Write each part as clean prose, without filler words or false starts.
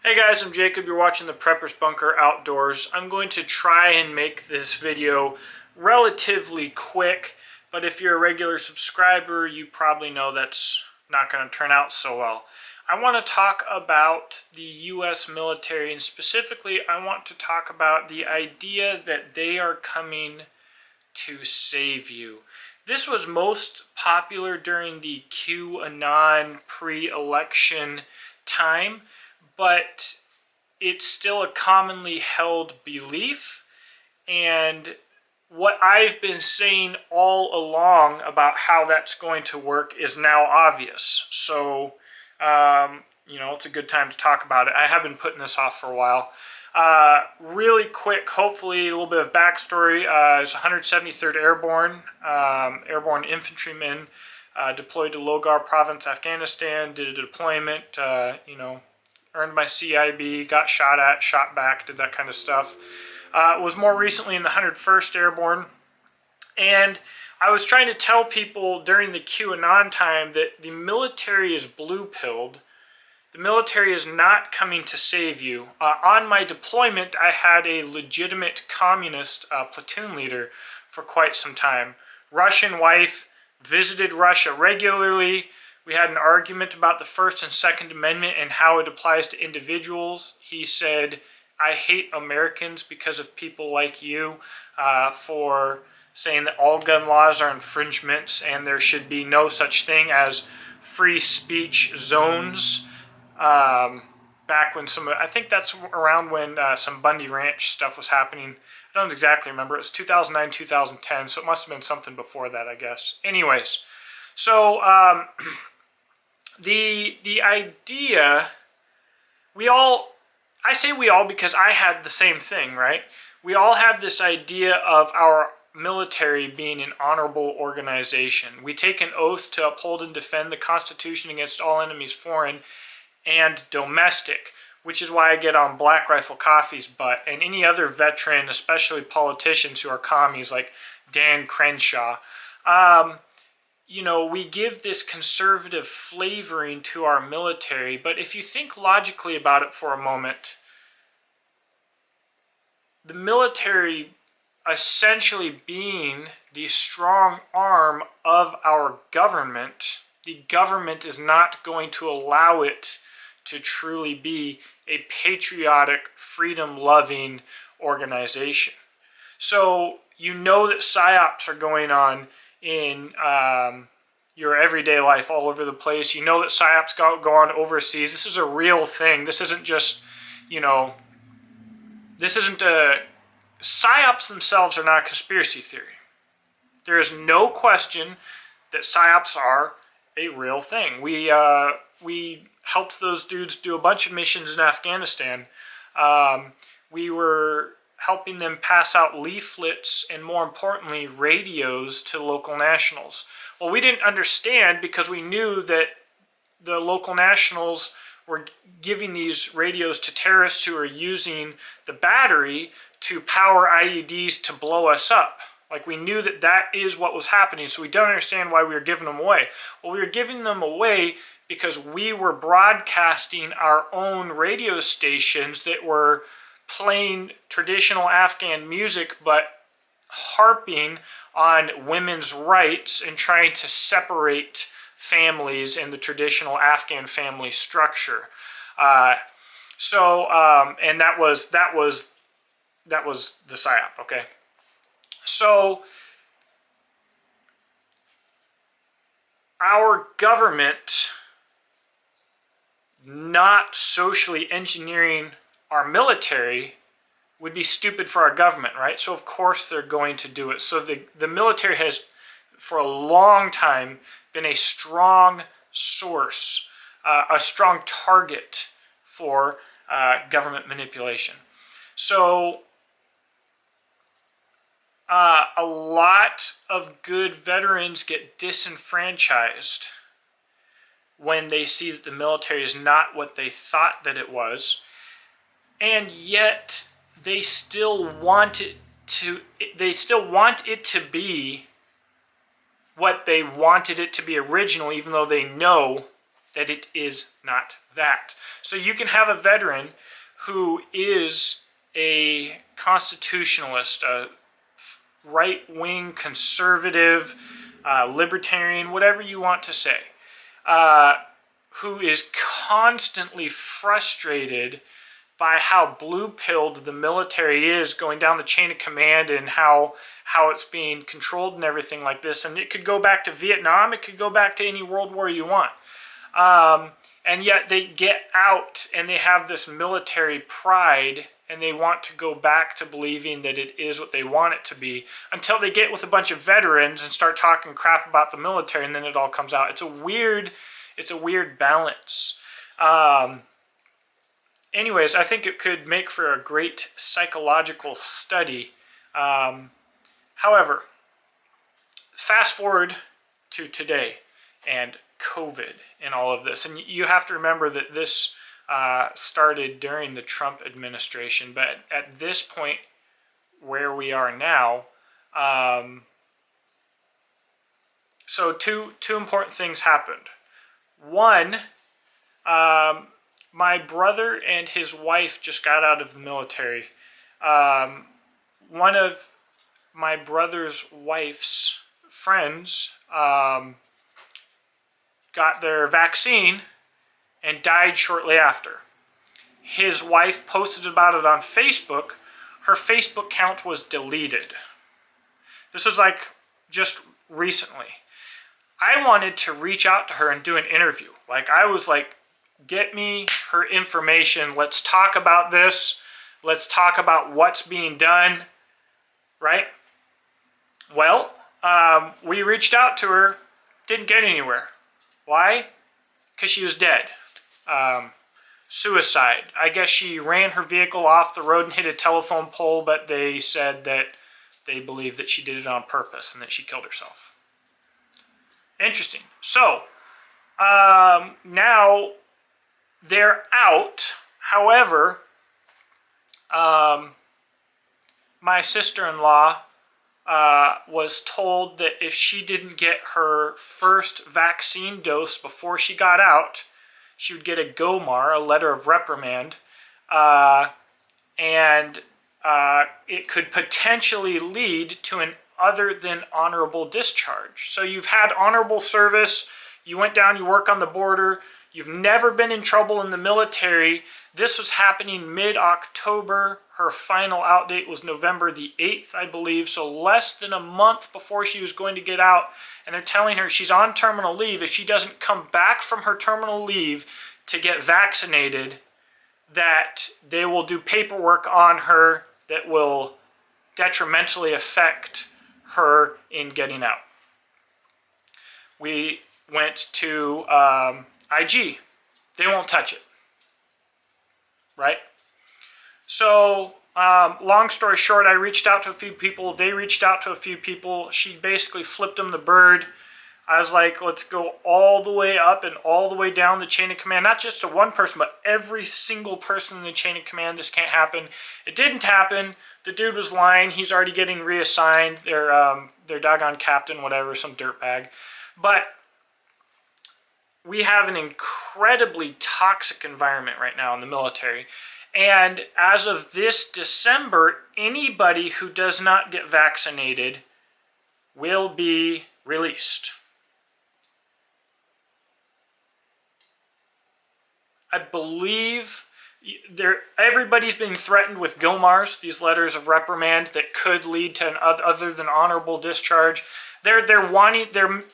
Hey guys, I'm Jacob. You're watching the Prepper's Bunker Outdoors. I'm going to try and make this video relatively quick, but if you're a regular subscriber, you probably know that's not going to turn out so well. I want to talk about the U.S. military, and specifically I want to talk about the idea that they are coming to save you. This was most popular during the QAnon pre-election time, but it's still a commonly held belief, and what I've been saying all along about how that's going to work is now obvious. So, it's a good time to talk about it. I have been putting this off for a while. Really quick, hopefully a little bit of backstory. It's 173rd Airborne, airborne infantrymen, deployed to Logar Province, Afghanistan, did a deployment, earned my CIB, got shot at, shot back, did that kind of stuff. Was more recently in the 101st Airborne. And I was trying to tell people during the QAnon time that the military is blue-pilled. The military is not coming to save you. On my deployment, I had a legitimate communist platoon leader for quite some time. Russian wife, visited Russia regularly. We had an argument about the First and Second Amendment and how it applies to individuals. He said, I hate Americans because of people like you, for saying that all gun laws are infringements and there should be no such thing as free speech zones. Back when I think that's around when some Bundy Ranch stuff was happening. I don't exactly remember. It was 2009, 2010, so it must have been something before that, I guess. Anyways, so the idea, I say we all because I had the same thing, right? We all have this idea of our military being an honorable organization. We take an oath to uphold and defend the Constitution against all enemies, foreign and domestic, which is why I get on Black Rifle Coffee's butt and any other veteran, especially politicians who are commies like Dan Crenshaw. We give this conservative flavoring to our military, but if you think logically about it for a moment, the military essentially being the strong arm of our government, the government is not going to allow it to truly be a patriotic, freedom-loving organization. So you know that PSYOPs are going on in your everyday life all over the place. You know that PSYOPs go on overseas. This is a real thing. This isn't just, PSYOPs themselves are not a conspiracy theory. There is no question that PSYOPs are a real thing. We helped those dudes do a bunch of missions in Afghanistan. We were helping them pass out leaflets and, more importantly, radios to local nationals. Well, we didn't understand because we knew that the local nationals were giving these radios to terrorists who are using the battery to power IEDs to blow us up. Like, we knew that that is what was happening, so we don't understand why we were giving them away. Well, we were giving them away because we were broadcasting our own radio stations that were playing traditional Afghan music, but harping on women's rights and trying to separate families in the traditional Afghan family structure. And that was the PSYOP, okay? So our government not socially engineering our military would be stupid for our government, right? So of course they're going to do it. So the military has, for a long time, been a strong source, a strong target for government manipulation. So a lot of good veterans get disenfranchised when they see that the military is not what they thought that it was, and yet they still want it to be what they wanted it to be originally, even though they know that it is not that. So you can have a veteran who is a constitutionalist, a right-wing conservative, libertarian, whatever you want to say, who is constantly frustrated by how blue-pilled the military is going down the chain of command and how it's being controlled and everything like this. And it could go back to Vietnam. It could go back to any world war you want. And yet they get out and they have this military pride and they want to go back to believing that it is what they want it to be until they get with a bunch of veterans and start talking crap about the military, and then it all comes out. It's a weird balance. Anyways, I think it could make for a great psychological study. However, fast forward to today and COVID and all of this. And you have to remember that this started during the Trump administration. But at this point where we are now, so two important things happened. One, my brother and his wife just got out of the military. One of my brother's wife's friends got their vaccine and died shortly after. His wife posted about it on Facebook. Her Facebook account was deleted. This was like just recently. I wanted to reach out to her and do an interview. Like, I was like, get me her information. Let's talk about this. Let's talk about what's being done, right? Well, we reached out to her, didn't get anywhere. Why? Because she was dead. Suicide. I guess she ran her vehicle off the road and hit a telephone pole, but they said that they believe that she did it on purpose and that she killed herself. Interesting. So, now they're out. However, my sister-in-law was told that if she didn't get her first vaccine dose before she got out, she would get a GOMAR, a letter of reprimand, and it could potentially lead to an other than honorable discharge. So you've had honorable service, you went down, you work on the border, you've never been in trouble in the military. This was happening mid-October. Her final out date was November the 8th, I believe, so less than a month before she was going to get out. And they're telling her she's on terminal leave. If she doesn't come back from her terminal leave to get vaccinated, that they will do paperwork on her that will detrimentally affect her in getting out. We went to IG. They won't touch it. Right? So, long story short, I reached out to a few people. They reached out to a few people. She basically flipped them the bird. I was like, let's go all the way up and all the way down the chain of command. Not just to one person, but every single person in the chain of command. This can't happen. It didn't happen. The dude was lying. He's already getting reassigned. Their doggone captain, whatever, some dirtbag. But we have an incredibly toxic environment right now in the military. And as of this December, anybody who does not get vaccinated will be released. I believe everybody's being threatened with GOMARs, these letters of reprimand that could lead to an other than honorable discharge. They're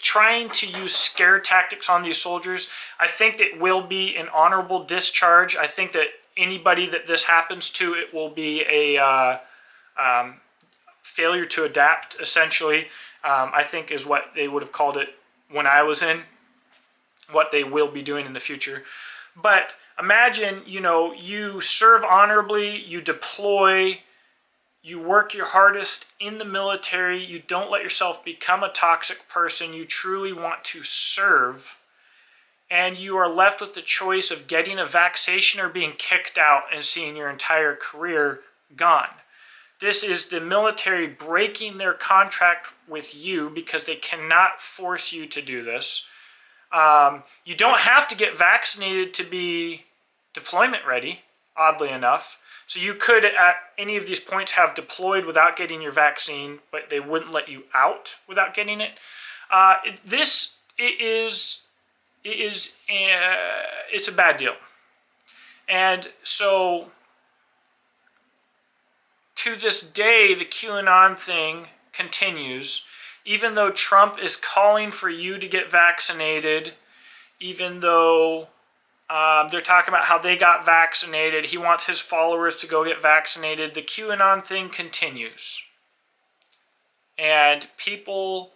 trying to use scare tactics on these soldiers. I think it will be an honorable discharge. I think that anybody that this happens to, it will be a failure to adapt, essentially. I think is what they would have called it when I was in, what they will be doing in the future. But imagine, you serve honorably, you deploy, you work your hardest in the military, you don't let yourself become a toxic person, you truly want to serve, and you are left with the choice of getting a vaccination or being kicked out and seeing your entire career gone. This is the military breaking their contract with you because they cannot force you to do this. You don't have to get vaccinated to be deployment ready, oddly enough. So you could, at any of these points, have deployed without getting your vaccine, but they wouldn't let you out without getting it. It's a bad deal. And so, to this day, the QAnon thing continues. Even though Trump is calling for you to get vaccinated, even though they're talking about how they got vaccinated, he wants his followers to go get vaccinated, the QAnon thing continues. And people,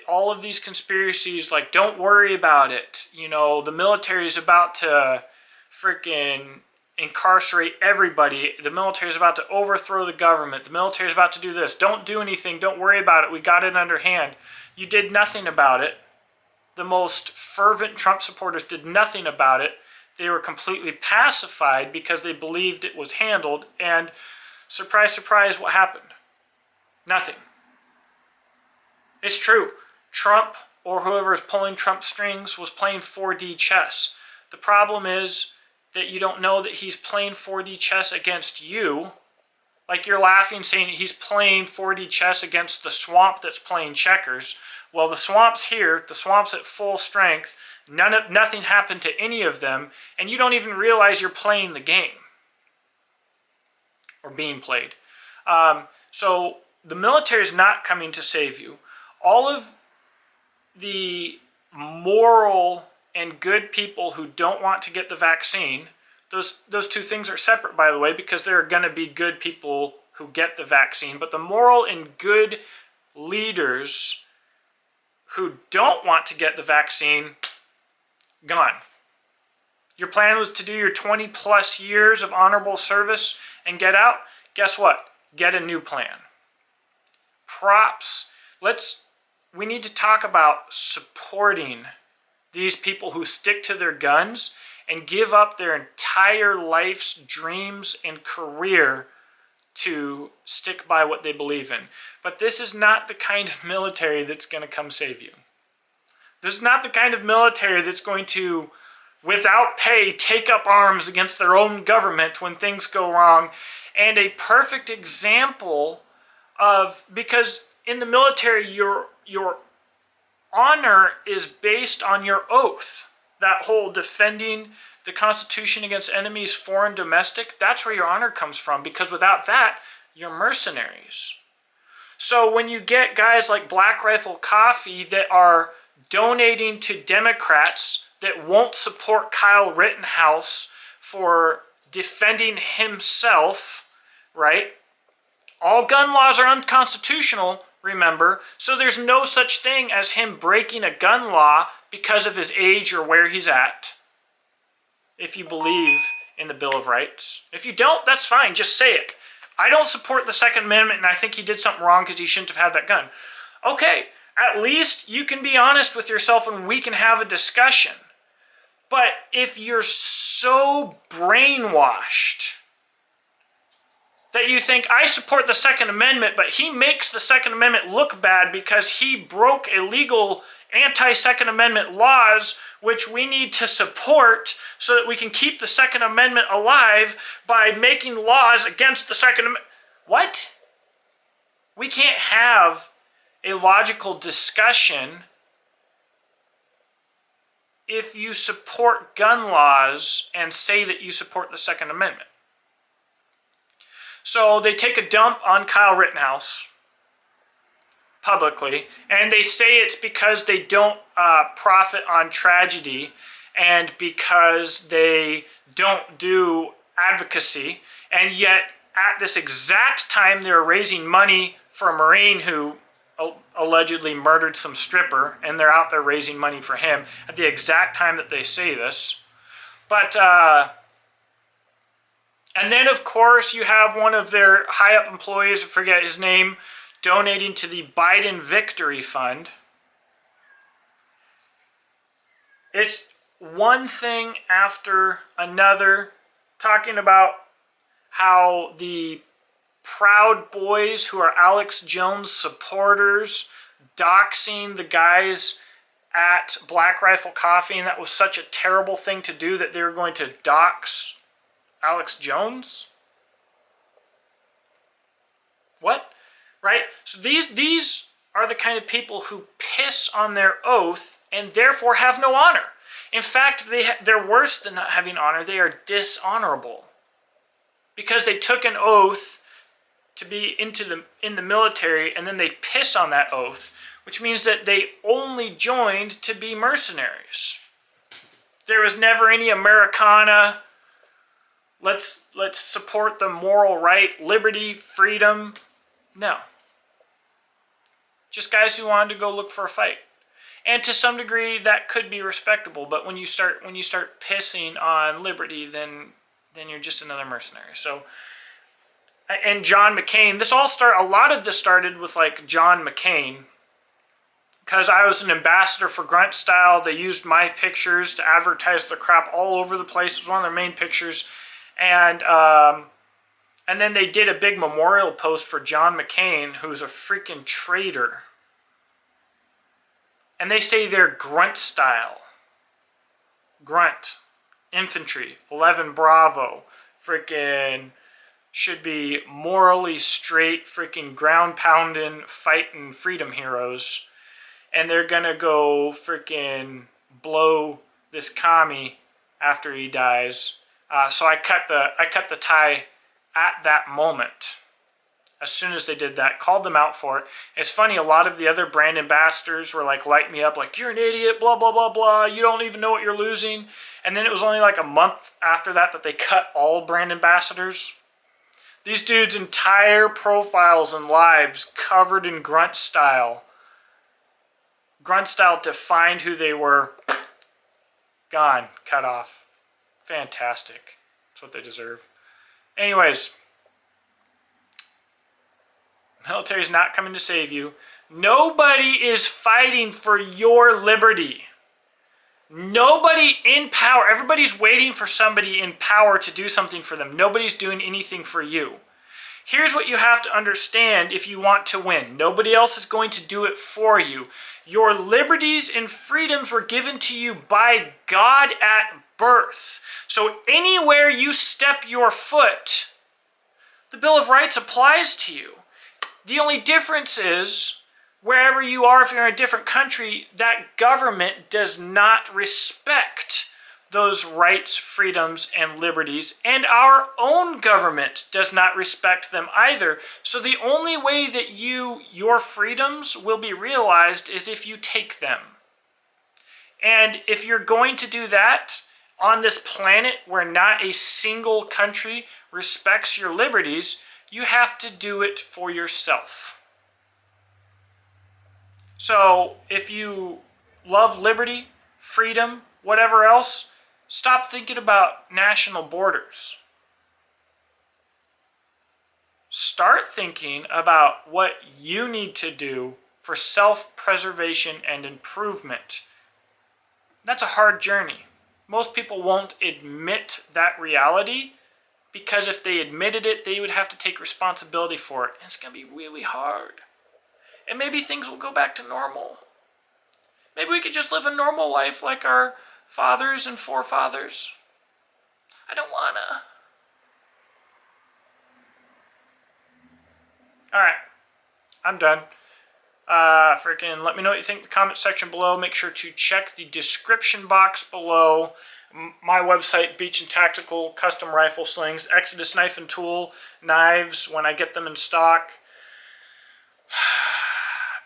all of these conspiracies, like, don't worry about it. The military is about to freaking incarcerate everybody. The military is about to overthrow the government. The military is about to do this. Don't do anything. Don't worry about it. We got it under hand. You did nothing about it. The most fervent Trump supporters did nothing about it. They were completely pacified because they believed it was handled. And surprise, surprise, what happened? Nothing. It's true. Trump, or whoever is pulling Trump's strings, was playing 4D chess. The problem is that you don't know that he's playing 4D chess against you. Like, you're laughing, saying he's playing 4D chess against the swamp that's playing checkers. Well, the swamp's here. The swamp's at full strength. Nothing happened to any of them, and you don't even realize you're playing the game. Or being played. So the military is not coming to save you. All of the moral and good people who don't want to get the vaccine, those two things are separate, by the way, because there are going to be good people who get the vaccine, but the moral and good leaders who don't want to get the vaccine, gone. Your plan was to do your 20 plus years of honorable service and get out. Guess what? Get a new plan. Props. We need to talk about supporting these people who stick to their guns and give up their entire life's dreams and career to stick by what they believe in. But this is not the kind of military that's going to come save you. This is not the kind of military that's going to, without pay, take up arms against their own government when things go wrong. And a perfect example of, because in the military, your honor is based on your oath. That whole defending the Constitution against enemies, foreign, domestic, that's where your honor comes from, because without that, you're mercenaries. So when you get guys like Black Rifle Coffee that are donating to Democrats that won't support Kyle Rittenhouse for defending himself, right? All gun laws are unconstitutional, remember, so there's no such thing as him breaking a gun law because of his age or where he's at. If you believe in the Bill of Rights. If you don't, that's fine, just say it. I don't support the Second Amendment and I think he did something wrong because he shouldn't have had that gun. Okay, at least you can be honest with yourself and we can have a discussion. But if you're so brainwashed that you think, I support the Second Amendment, but he makes the Second Amendment look bad because he broke illegal anti-Second Amendment laws, which we need to support so that we can keep the Second Amendment alive by making laws against the Second Amendment. What? We can't have a logical discussion if you support gun laws and say that you support the Second Amendment. So they take a dump on Kyle Rittenhouse publicly, and they say it's because they don't profit on tragedy and because they don't do advocacy, and yet at this exact time they're raising money for a Marine who allegedly murdered some stripper, and they're out there raising money for him at the exact time that they say this. But and then, of course, you have one of their high-up employees, I forget his name, donating to the Biden Victory Fund. It's one thing after another, talking about how the Proud Boys, who are Alex Jones supporters, doxing the guys at Black Rifle Coffee, and that was such a terrible thing to do that they were going to dox Alex Jones? What? Right? So these are the kind of people who piss on their oath and therefore have no honor. In fact, they're worse than not having honor. They are dishonorable. Because they took an oath to be in the military, and then they piss on that oath, which means that they only joined to be mercenaries. There was never any Americana, let's support the moral right, liberty, freedom. No. Just guys who wanted to go look for a fight. And to some degree that could be respectable, but when you start pissing on liberty, then you're just another mercenary. So, and John McCain, a lot of this started with like John McCain, because I was an ambassador for Grunt Style. They used my pictures to advertise the crap all over the place. It was one of their main pictures. And then they did a big memorial post for John McCain, who's a freaking traitor. And they say they're Grunt Style. Grunt. Infantry. 11 Bravo. Freaking should be morally straight, freaking ground pounding, fighting freedom heroes. And they're gonna go freaking blow this commie after he dies. So I cut the tie at that moment. As soon as they did that, called them out for it. It's funny, a lot of the other brand ambassadors were like, light me up, like, you're an idiot, blah, blah, blah, blah, you don't even know what you're losing. And then it was only like a month after that they cut all brand ambassadors. These dudes' entire profiles and lives covered in Grunt Style. Grunt Style defined who they were. Gone. Cut off. Fantastic. That's what they deserve. Anyways. Military's not coming to save you. Nobody is fighting for your liberty. Nobody in power. Everybody's waiting for somebody in power to do something for them. Nobody's doing anything for you. Here's what you have to understand if you want to win. Nobody else is going to do it for you. Your liberties and freedoms were given to you by God at birth. So anywhere you step your foot, the Bill of Rights applies to you. The only difference is, wherever you are, if you're in a different country, that government does not respect those rights, freedoms, and liberties, and our own government does not respect them either. So the only way that your freedoms will be realized is if you take them. And if you're going to do that on this planet where not a single country respects your liberties, you have to do it for yourself. So if you love liberty, freedom, whatever else, stop thinking about national borders. Start thinking about what you need to do for self-preservation and improvement. That's a hard journey. Most people won't admit that reality, because if they admitted it, they would have to take responsibility for it. And it's going to be really hard. And maybe things will go back to normal. Maybe we could just live a normal life like our fathers and forefathers. I don't want to. Alright. I'm done. Freaking let me know what you think in the comment section below. Make sure to check the description box below. My website, Beach and Tactical, custom rifle slings, Exodus knife and tool, knives when I get them in stock.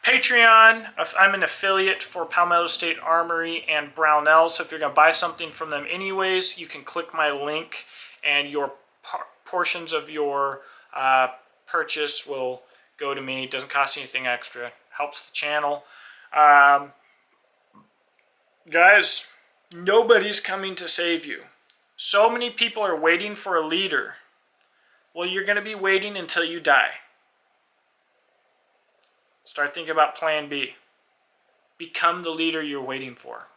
Patreon, I'm an affiliate for Palmetto State Armory and Brownell, so if you're going to buy something from them anyways, you can click my link and your portions of your purchase will go to me. It doesn't cost anything extra. Helps the channel. Guys, nobody's coming to save you. So many people are waiting for a leader. Well, you're going to be waiting until you die. Start thinking about plan B. Become the leader you're waiting for.